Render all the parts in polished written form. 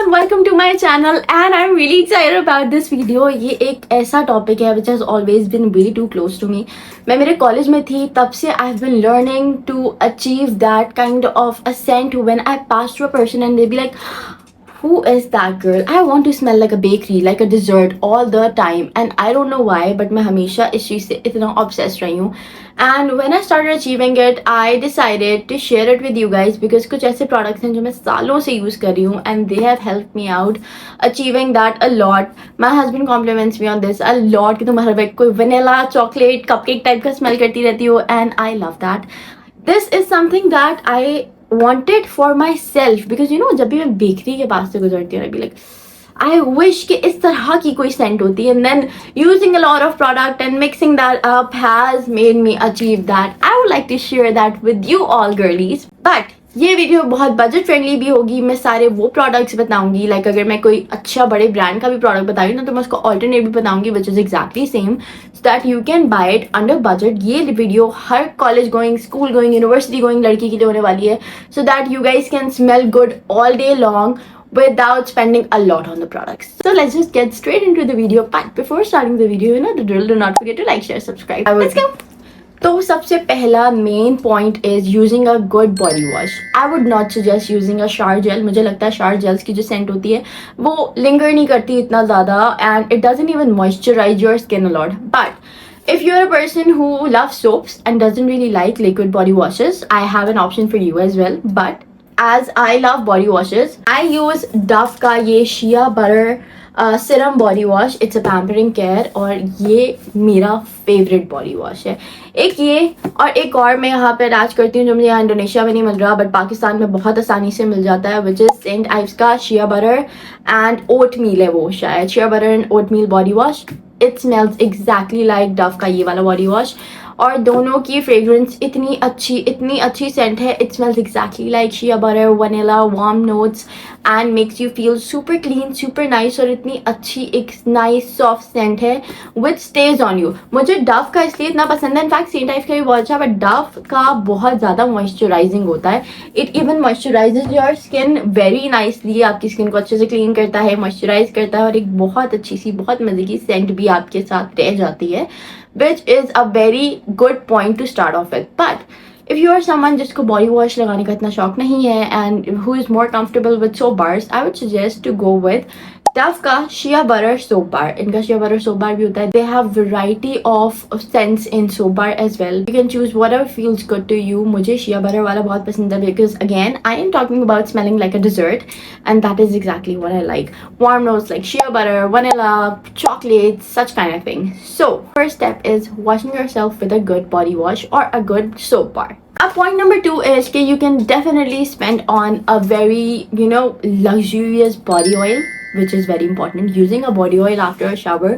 everyone, welcome to my channel and I'm really excited about this video. ये एक ऐसा topic है which has always been way too close to me. मैं मेरे college में थी तब से I've been learning to achieve that kind of a scent when I pass through a person and they be like, who is that girl? I want to smell like a bakery, like a dessert all the time and I don't know why but मैं हमेशा इस चीज़ से इतना obsessed रही हूँ. And when I started achieving it, I decided to share it with you guys because कुछ ऐसे products हैं जो मैं सालों से use कर रही हूँ and they have helped me out achieving that a lot. My husband compliments me on this a lot कि तुम हर वक्त कोई vanilla, chocolate, cupcake type का smell करती रहती हो and I love that. This is something that I wanted for myself because you know जब भी मैं बेकरी के पास से गुजरती हूँ I'd be like I wish कि इस तरह की कोई scent होती and then using a lot of product and mixing that up has made me achieve that. I would like to share that with you all girlies. But ये video बहुत budget friendly भी होगी. मैं सारे वो products बताऊंगी like अगर मैं कोई अच्छा बड़े ब्रांड का भी प्रोडक्ट बताऊंगी ना तो मैं उसको ऑल्टरनेट भी बताऊंगी which is exactly same so that you can buy it under budget. ये वीडियो हर college going, school going, university going लड़की के लिए होने वाली है so that you guys can smell good all day long without spending a lot on the products. So let's just get straight into the video. But before starting the video, you know the drill. Do not forget to like, share, subscribe. Let's go. तो सबसे पहला main point is using a good body wash. I would not suggest using a shower gel. मुझे लगता है shower gels की जो Saint होती है वो लिंगर नहीं करती इतना ज़्यादा and it doesn't even moisturise your skin a lot. But if you're a person who loves soaps and doesn't really like liquid body washes, I have an option for you as well. But as I love body washes, I use Dove का ये Shea Butter serum body wash. It's a pampering care और ये मेरा favourite body wash है. एक ये और एक और मैं यहाँ पे अटैच करती हूँ जो मुझे यहाँ इंडोनेशिया में नहीं मिल रहा बट पाकिस्तान में बहुत आसानी से मिल जाता है विच इज सेंट आइव्स का शिया बटर एंड ओट मील है वो शायद. Shea butter and oat meal body wash. It smells exactly like Dove का ये वाला बॉडी वॉश और दोनों की फ्रेग्रेंस इतनी अच्छी सेंट है. It smells exactly like Shia butter, vanilla, warm notes and makes you feel super clean, super nice और इतनी अच्छी एक नाइस सॉफ्ट सेंट है विच स्टेज ऑन यू. मुझे डव का इसलिए इतना पसंद है. इनफैक्ट सेंट आइव का भी बहुत अच्छा बट डव का बहुत ज़्यादा मॉइस्चराइजिंग होता है. It even moisturises your skin very nicely. आपकी स्किन को अच्छे से क्लीन करता है, मॉइस्चराइज करता है और एक बहुत अच्छी सी बहुत मजे की सेंट भी आपके साथ रह जाती है which is a very good point to start off with. But if you are someone जिसको body wash लगाने का इतना शौक नहीं है and who is more comfortable with soap bars, I would suggest to go with Dove का Shea Butter soap bar. इनका Shea Butter soap bar भी होता है. They have variety of scents in soap bar as well. You can choose whatever feels good to you. मुझे Shea Butter वाला बहुत पसंद है because again I am talking about smelling like a dessert and that is exactly what I like. Warm notes like Shea Butter, vanilla, chocolate, such kind of thing. So first step is washing yourself with a good body wash or a good soap bar. Point number 2 is that you can definitely spend on a very, luxurious body oil, which is very important. Using a body oil after a shower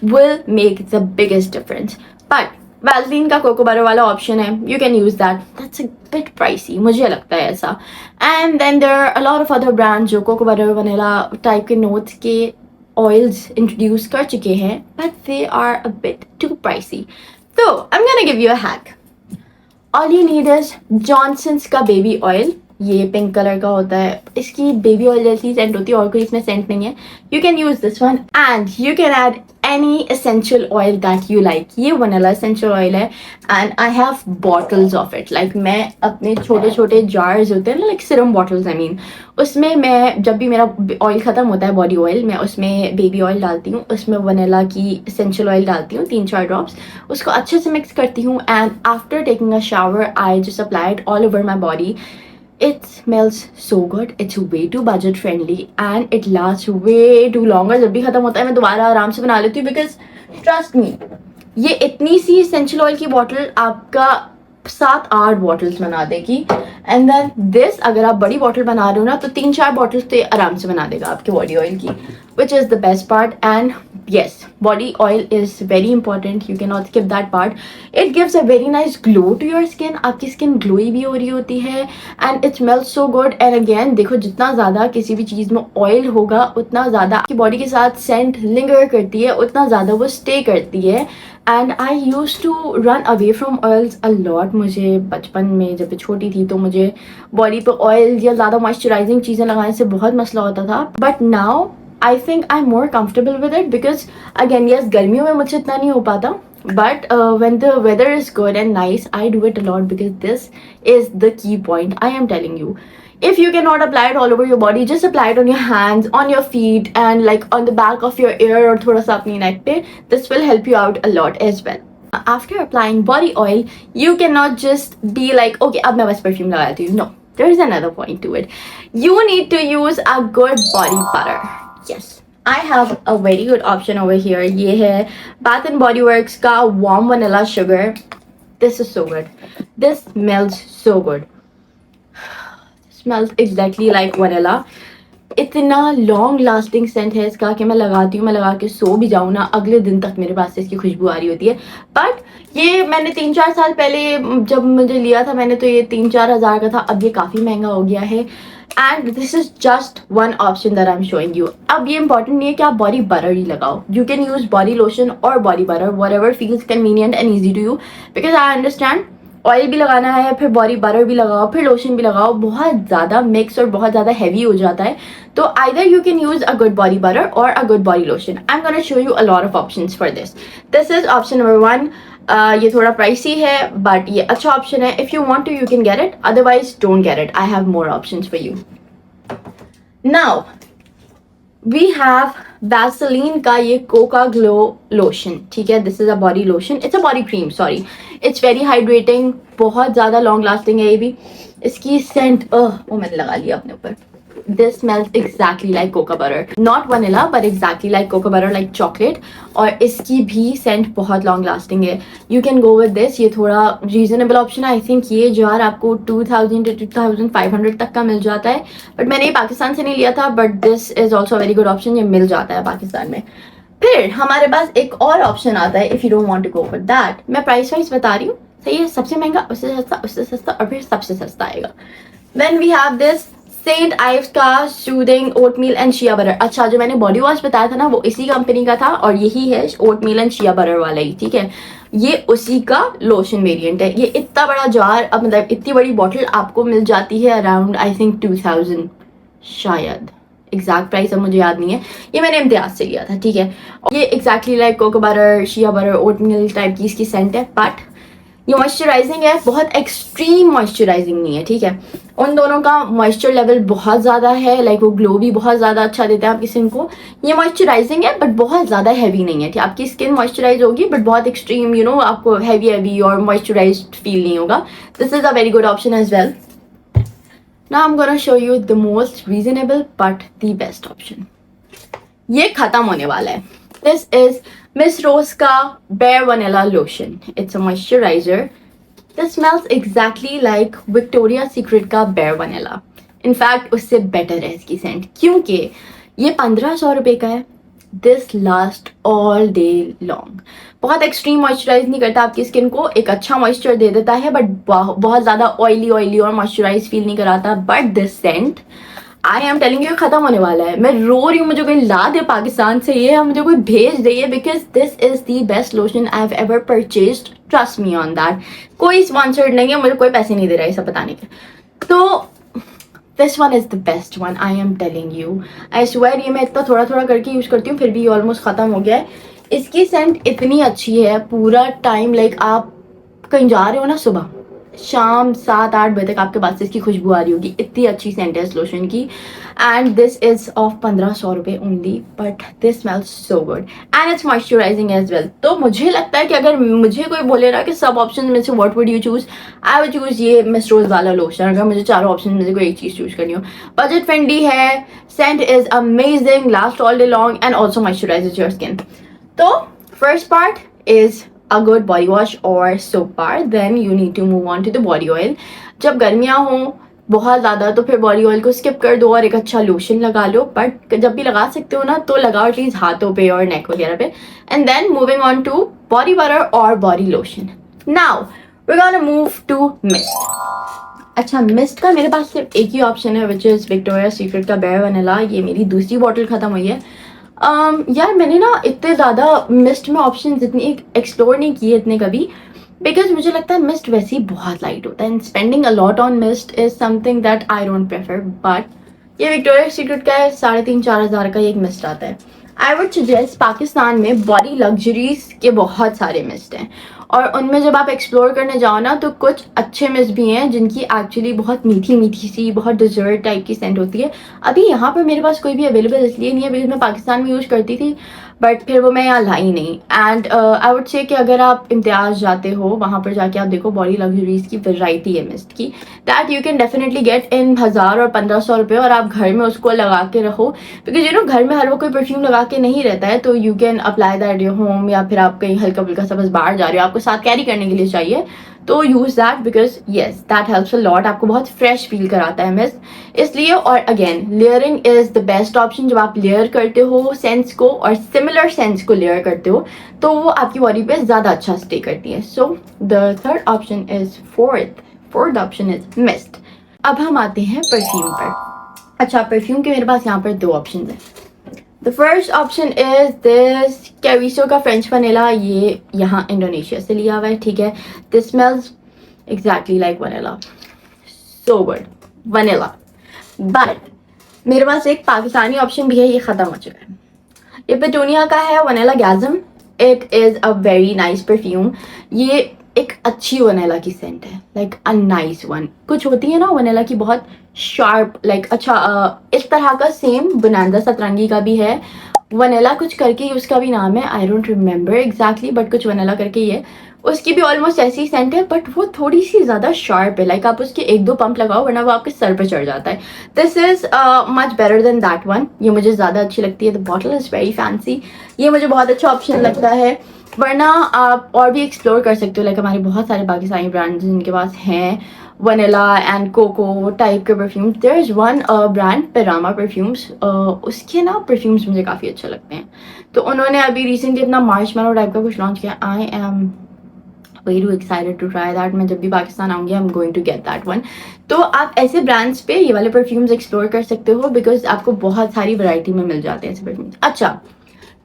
will make the biggest difference. But Vaseline का cocoa butter वाला option है, you can use that. That's a bit pricey, मुझे लगता है ऐसा. And then there are a lot of other brands जो cocoa butter, vanilla type के notes के oils introduce कर चुके हैं, but they are a bit too pricey. So I'm gonna give you a hack. All you need is Johnson's का baby oil. ये pink colour का होता है. इसकी बेबी ऑयल जैसी सेंट होती है और कोई इसमें सेंट नहीं है. You can use this one and you can add any essential oil that you like. ये वनीला एसेंशियल ऑयल है and I have bottles of it. Like मैं अपने छोटे छोटे जार्स होते हैं ना like Siram bottles I mean, उसमें मैं जब भी मेरा ऑयल ख़त्म होता है बॉडी ऑयल, मैं उसमें बेबी ऑयल डालती हूँ, उसमें वनीला की एसेंशियल ऑयल डालती हूँ 3-4 ड्रॉप्स, उसको अच्छे से मिक्स करती हूँ and after taking a shower I just apply it all over my body. It smells so good. It's way too budget friendly and it lasts way too longer. जब भी खत्म होता है मैं दोबारा आराम से बना लेती हूँ because trust me, ये इतनी सी essential oil की बॉटल आपका 7-8 बॉटल्स बना देगी. एंड देन दिस अगर आप बड़ी बॉटल बना रहे हो ना तो 3-4 बॉटल्स तो आराम से बना देगा आपके बॉडी ऑयल की. which is the best part. And yes, body oil is very important, you cannot skip that part. It gives a very nice glow to your skin, आपकी skin glowy भी हो रही होती है, and it smells so good. and again देखो, जितना ज़्यादा किसी भी चीज़ में ऑयल होगा उतना ज़्यादा आपकी बॉडी के साथ सेंट लिंगर करती है, उतना ज़्यादा वो स्टे करती है. And I use to run away from oils a lot. मुझे बचपन में जब मैं छोटी थी तो मुझे बॉडी पे ऑयल या ज़्यादा मॉइस्चराइजिंग चीज़ें लगाने से बहुत मसला होता था. But now I think I'm more comfortable with it because again yes, गर्मियों में मुझसे इतना नहीं हो पाता, but when the weather is good and nice, I do it a lot because this is the key point. I am telling you, if you cannot apply it all over your body, just apply it on your hands, on your feet, and like on the back of your ear or thoda sa apni neck pe. This will help you out a lot as well. After applying body oil, you cannot just be like, okay, अब मैं बस perfume लगाती हूँ. No, there is another point to it. You need to use a good body butter. Yes, I have a very good option over here. ये है Bath and Body Works का warm vanilla sugar. This is so good. This smells so good. Smells exactly like vanilla. इतना long lasting Saint है इसका कि मैं लगाती हूँ, मैं लगा के सो भी जाऊँ ना, अगले दिन तक मेरे पास से इसकी खुशबू आ रही होती है. बट ये मैंने 3-4 साल पहले जब मुझे लिया था मैंने, तो ये 3-4 हज़ार का था. अब ये काफ़ी महंगा हो गया है. And this is just one option that I am showing you. अब ये इंपॉर्टेंट नहीं है कि आप बॉडी बटर ही लगाओ. You can use body lotion और body butter, whatever feels convenient and easy to you, because I understand oil भी लगाना है, फिर बॉडी बटर भी लगाओ, फिर लोशन भी लगाओ, बहुत ज़्यादा मिक्स और बहुत ज़्यादा हैवी हो जाता है. तो either you can use a good body butter और a good body lotion. I am gonna show you a lot of options for this. This is option number 1. ये थोड़ा प्राइसी है बट ये अच्छा ऑप्शन है. If you want to you can get it, otherwise don't get it. I have more options for you. Now we have Vaseline का ये Coca glow lotion. ठीक है, this is a body lotion, it's a body cream, sorry. It's very hydrating, बहुत ज़्यादा long lasting है ये भी. इसकी सेंट वो मैंने लगा लिया अपने ऊपर. This smells exactly like cocoa butter, not vanilla but exactly like cocoa butter, like chocolate. और इसकी भी सेंट बहुत लॉन्ग लास्टिंग है. You can go with this. ये थोड़ा रीजनेबल ऑप्शन है. आई थिंक ये जार आपको 2000 to 2500 तक का मिल जाता है. बट मैंने ये पाकिस्तान से नहीं लिया था, but this is also very good option. ये मिल जाता है पाकिस्तान में. फिर हमारे पास एक और ऑप्शन आता है, if you don't want to go for that. मैं प्राइस वाइज बता रही हूँ, सही है. सबसे महंगा, उससे सस्ता, उससे सस्ता, और फिर सबसे सस्ता आएगा. Then we have this St Ives का soothing oatmeal and shea butter. अच्छा, जो मैंने बॉडी वॉश बताया था ना, वो इसी कंपनी का था और यही है ओटमील एंड शिया बटर वाला ही. ठीक है, ये उसी का लोशन वेरिएंट है. ये इतना बड़ा जार, अब मतलब इतनी बड़ी बॉटल आपको मिल जाती है अराउंड आई थिंक 2000, शायद एग्जैक्ट प्राइस अब मुझे याद नहीं है. ये मैंने इम्तियाज से लिया था. ठीक है, ये exactly like cocoa butter, shea butter, oatmeal type की इसकी सेंट है. बट ये मॉइस्चराइजिंग है, बहुत एक्सट्रीम मॉइस्चराइजिंग नहीं है. ठीक है, उन दोनों का मॉइस्चर लेवल बहुत ज़्यादा है, लाइक वो ग्लो भी बहुत ज़्यादा अच्छा देता है आपकी स्किन को. ये मॉइस्चराइजिंग है बट बहुत ज़्यादा हैवी नहीं है. ठीक, आपकी स्किन मॉइस्चराइज होगी बट बहुत एक्सट्रीम, यू नो, आपको हैवी और मॉइस्चराइज्ड फील नहीं होगा. This is a very good option as well. Now I am gonna show you the most reasonable but the best option. ये खत्म होने वाला है. दिस इज मिस रोज का bare vanilla lotion. It's a moisturiser. This smells exactly like Victoria Secret का bare vanilla. In fact उससे better है इसकी सेंट, क्योंकि ये 1500 रुपये का है. This last all day long. बहुत एक्सट्रीम मॉइस्चराइज नहीं करता आपकी स्किन को, एक अच्छा मॉइस्चर दे देता है बट बहुत ज़्यादा ऑयली और मॉइस्चराइज फील नहीं कराता. But this scent, I am telling you, खत्म होने वाला है. मैं रो रही हूँ, मुझे कोई ला दे पाकिस्तान से ये, मुझे कोई भेज दे, because this is the best lotion I have ever purchased. Trust me on that. कोई स्पॉन्सर्ड नहीं है, मुझे कोई पैसे नहीं दे रहा है सब बताने के. तो this one is the best one, I am telling you. I swear, ये मैं इतना थोड़ा थोड़ा करके यूज करती हूँ, फिर भी ये ऑलमोस्ट खत्म हो गया है. इसकी सेंट इतनी अच्छी है, पूरा टाइम लाइक आप कहीं जा रहे हो ना, सुबह शाम 7-8 बजे तक आपके पास से इसकी खुशबू आ रही होगी. इतनी अच्छी सेंट है इस लोशन की. एंड दिस इज ऑफ 1500 रुपये only, but this smells so good and it's moisturising as well. तो मुझे लगता है कि अगर मुझे कोई बोले ना कि सब ऑप्शन में से what would you choose, I would choose ये मिस रोज वाला लोशन. अगर मुझे चारों ऑप्शन में से कोई एक चीज चूज करनी हो. बजट फ्रेंडली है, scent is amazing, last all day long and also moisturises your skin. तो first part is a good body wash or soap bar. Then you need to move on to the body oil. जब गर्मियाँ हों बहुत ज़्यादा तो फिर body oil को skip कर दो और एक अच्छा लोशन लगा लो, बट जब भी लगा सकते हो ना तो लगाओ एटलीस्ट हाथों पे और नेक वगैरह पे. And then moving on to body butter और body lotion. Now we are gonna move to mist. अच्छा, मिस्ट का मेरे पास सिर्फ एक ही ऑप्शन है विच इज़ विक्टोरिया सीक्रेट का बेयर वनीला. ये मेरी दूसरी बॉटल ख़त्म हुई है. यार मैंने ना इतने ज़्यादा मिस्ट में ऑप्शन इतनी एक्सप्लोर नहीं किए इतने कभी, बिकॉज मुझे लगता है मिस्ट वैसे ही बहुत लाइट होता है and spending a lot on mist is something that I don't prefer. But ये विक्टोरिया सीक्रेट का है, 3,500-4,000 का एक मिस्ट आता है. आई वुड सजेस्ट, पाकिस्तान में बॉडी लग्जरीज के बहुत सारे मिस्ट हैं और उनमें जब आप एक्सप्लोर करने जाओ ना तो कुछ अच्छे मिस्ट भी हैं जिनकी एक्चुअली बहुत मीठी मीठी सी, बहुत डिजर्ट टाइप की सेंट होती है. अभी यहाँ पर मेरे पास कोई भी अवेलेबल इसलिए नहीं है बिकॉज मैं पाकिस्तान में यूज़ करती थी, बट फिर वो मैं यहाँ लाई नहीं. एंड आई वुड से कि अगर आप इम्तियाज़ जाते हो वहाँ पर जाके आप देखो बॉडी लग्जरीज की वैरायटी है मिस्ट की, that you can definitely get in 1,000 और 1,500 रुपये और आप घर में उसको लगा के रहो. बिकॉज यू नो घर में हर वो कोई परफ्यूम लगा के नहीं रहता है, तो you can apply that your home, या फिर आप कहीं हल्का फुल्का सा बस बाहर जा रहे हो आपको साथ कैरी करने के लिए चाहिए तो use that, because yes that helps a lot. आपको बहुत फ्रेश फील कराता है मिस्ट इसलिए. और again layering is the best option. जब आप लेयर करते हो सेंस को और सिमिलर सेंस को लेयर करते हो तो वो आपकी बॉडी पे ज़्यादा अच्छा स्टे करती है. So the third option is fourth option is mist. अब हम आते हैं परफ्यूम पर. अच्छा, परफ्यूम के मेरे पास यहाँ पर दो ऑप्शन हैं. The first option is this कैविसो का फ्रेंच वनीला. ये यहाँ इंडोनेशिया से लिया हुआ है, ठीक है. This smells exactly like vanilla, so good vanilla. But मेरे पास एक पाकिस्तानी ऑप्शन भी है, ये ख़त्म हो चुका है. ये पेटूनिया का है वनीला गैज़म. It is a very nice perfume. ये एक अच्छी वनीला की सेंट है, लाइक अ नाइस वन. कुछ होती है ना वनीला की बहुत शार्प, लाइक अच्छा इस तरह का सेम बनाना सतरंगी का भी है वनीला कुछ करके ही उसका भी नाम है, I don't remember exactly, but कुछ वनीला करके ही है. उसकी भी ऑलमोस्ट ऐसी सेंट है बट वो थोड़ी सी ज़्यादा शार्प है. लाइक आप उसके 1-2 पंप लगाओ वरना वो आपके सर पे चढ़ जाता है. This is much better than that one. ये मुझे ज़्यादा अच्छी लगती है. The bottle is very fancy. ये मुझे बहुत अच्छा ऑप्शन लगता है. वरना आप और भी एक्सप्लोर कर सकते हो. लाइक हमारे बहुत सारे पाकिस्तानी ब्रांड्स जिनके पास हैं वनीला एंड कोको टाइप के perfumes. There is one brand पेरामा परफ्यूम्स. उसके ना परफ्यूम्स मुझे काफ़ी अच्छे लगते हैं. तो उन्होंने अभी रिसेंटली अपना मार्शमैलो टाइप का कुछ लॉन्च किया. I am very too excited to try that. मैं जब भी पाकिस्तान आऊँगी I am going to get that one. तो आप ऐसे ब्रांड्स पे ये वाले परफ्यूम्स एक्सप्लोर कर सकते हो बिकॉज आपको बहुत सारी वैरायटी में मिल जाते हैं ऐसे परफ्यूम्स. अच्छा,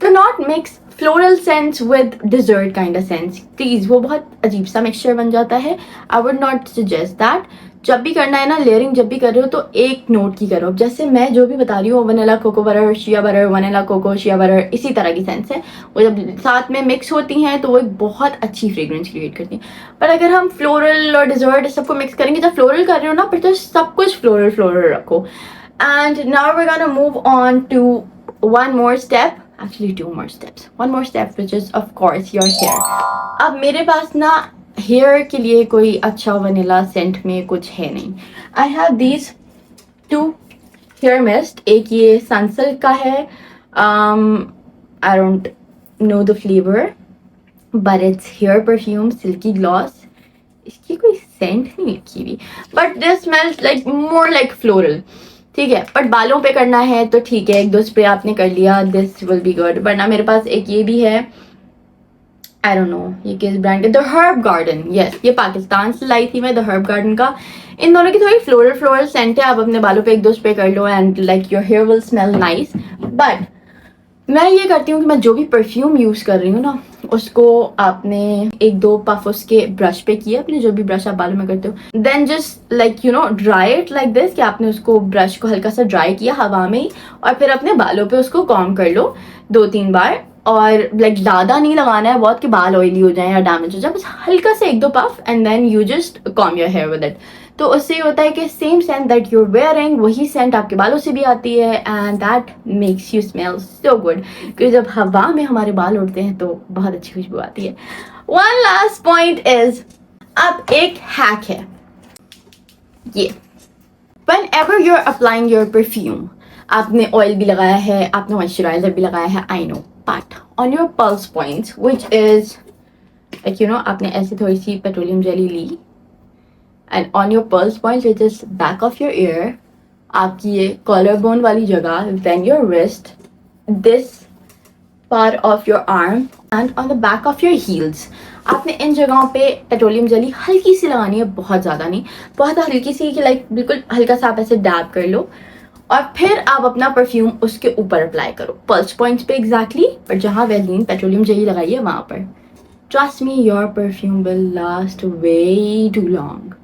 do not mix floral scents with dessert kind of scents. Please वो बहुत अजीब सा मिक्सचर बन जाता है. I would not suggest that. जब भी करना है ना लेयरिंग जब भी कर रहे हो तो एक नोट की करो. जैसे मैं जो भी बता रही हूँ vanilla cocoa butter, shea butter, vanilla cocoa shea butter, इसी तरह की सेंस है. वो जब साथ में मिक्स होती हैं तो वो एक बहुत अच्छी फ्रेग्रेंस क्रिएट करती हैं. पर अगर हम फ्लोरल और डिजर्ट सबको मिक्स करेंगे, जब फ्लोरल कर रहे हो ना फिर तो सब कुछ फ्लोरल फ्लोरल रखो. And now we gonna move on to one more step. Actually 2 more steps. One more step which is of course your hair. अब मेरे पास ना हेयर के लिए कोई अच्छा वनीला सेंट में कुछ है नहीं. I have these 2 hair mist. एक ये सनसिल्क का है. I don't know the flavor but it's hair perfume silky gloss. इसकी कोई सेंट नहीं लिखी हुई but this smells like more like floral. ठीक है, बट बालों पे करना है तो ठीक है, 1-2 स्प्रे आपने कर लिया, दिस विल बी गुड. वरना मेरे पास एक ये भी है, आई डोंट नो ये किस ब्रांड का, द हर्ब गार्डन. यस, ये पाकिस्तान से लाई थी मैं, द हर्ब गार्डन का. इन दोनों की थोड़ी फ्लोरल फ्लोरल सेंट है. आप अपने बालों पे 1-2 स्प्रे कर लो and like your hair will smell nice. But मैं ये करती हूँ कि मैं जो भी परफ्यूम यूज़ कर रही हूँ ना उसको आपने 1-2 पफ उसके ब्रश पे किए, अपने जो भी ब्रश आप बालों में करते हो, then just like you know dry it like this, कि आपने उसको ब्रश को हल्का सा ड्राई किया हवा में ही और फिर अपने बालों पे उसको कॉम्ब कर लो 2-3 बार. और लाइक ज़्यादा नहीं लगाना है बहुत कि बाल ऑयली हो जाए या डैमेज हो जाए, बस हल्का से 1-2 puff and then you just comb your hair with it. तो उससे ये होता है कि same scent that you're wearing वही सेंट आपके बालों से भी आती है and that makes you smell so good. क्योंकि जब हवा में हमारे बाल उड़ते हैं तो बहुत अच्छी खुशबू आती है. वन लास्ट पॉइंट इज, अब एक हैक है ये. whenever you're applying your perfume, आपने ऑयल भी लगाया है, आपने मॉइस्चराइजर भी लगाया है, I know, but on your pulse points which is like you know आपने ऐसे थोड़ी सी पेट्रोलियम जेली ली and on your pulse point which is back of your ear, आपकी ये कॉलर बोन वाली जगह, then your wrist, this part of your arm and on the back of your heels. आपने इन जगहों पे पेट्रोलियम जेली हल्की सी लगानी है, बहुत ज़्यादा नहीं, बहुत हल्की सी, कि लाइक बिल्कुल हल्का सा आप ऐसे डैब कर लो और फिर आप अपना परफ्यूम उसके ऊपर अप्लाई करो, पल्स पॉइंट्स पे एग्जैक्टली, पर जहाँ वैलिन पेट्रोलियम जेली लगाई है वहाँ पर। Trust me, your perfume will last way too long.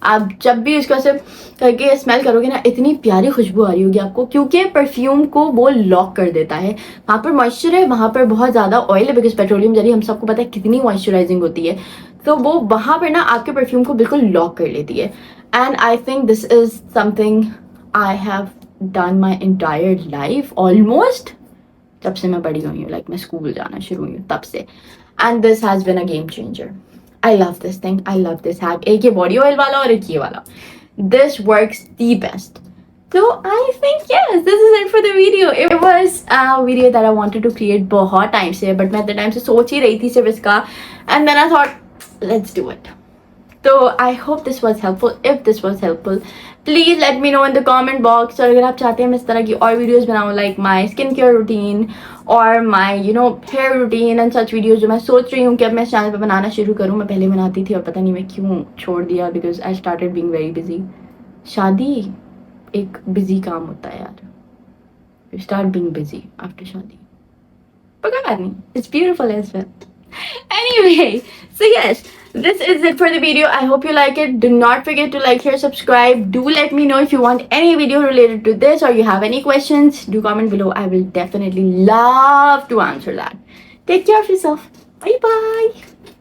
आप जब भी उसको ऐसे करके स्मेल करोगे ना, इतनी प्यारी खुशबू आ रही होगी आपको, क्योंकि परफ्यूम को वो लॉक कर देता है। वहाँ पर मॉइस्चर है, वहाँ पर बहुत ज़्यादा ऑयल है, बिकॉज पेट्रोलियम जेली हम सबको पता है कितनी मॉइस्चराइजिंग होती है, तो वो वहाँ पर ना आपके परफ्यूम को बिल्कुल लॉक कर लेती है। And I think this is something I have done my entire life almost, जब से मैं बड़ी हुई हूँ, लाइक मैं स्कूल जाना शुरू हुई हूँ तब से। And this has been a game changer. I love this thing. I love this hack. एक ये body oil वाला और एक ये वाला. This works the best. So I think yes, this is it for the video. It was a video that I wanted to create बहुत time से, but मैं at the time से सोच ही रही थी सिर्फ इसका, and then I thought let's do it. So I hope this was helpful. If this was helpful, please let me know in the comment box. और अगर आप चाहते हैं मैं इस तरह की और videos बनाऊँ, like my skincare routine और my hair routine and such videos, जो मैं सोच रही हूँ कि अब मैं इस चैनल पे बनाना शुरू करूँ। मैं पहले बनाती थी और पता नहीं मैं क्यों छोड़ दिया, because I started being very busy. शादी एक busy काम होता है यार. You start being busy after शादी. पर कोई बात नहीं, it's beautiful as well. Anyway, so yes, this is it for the video. I hope you like it. Do not forget to like, share, subscribe. Do let me know if you want any video related to this or you have any questions. Do comment below. I will definitely love to answer that. Take care of yourself. Bye bye.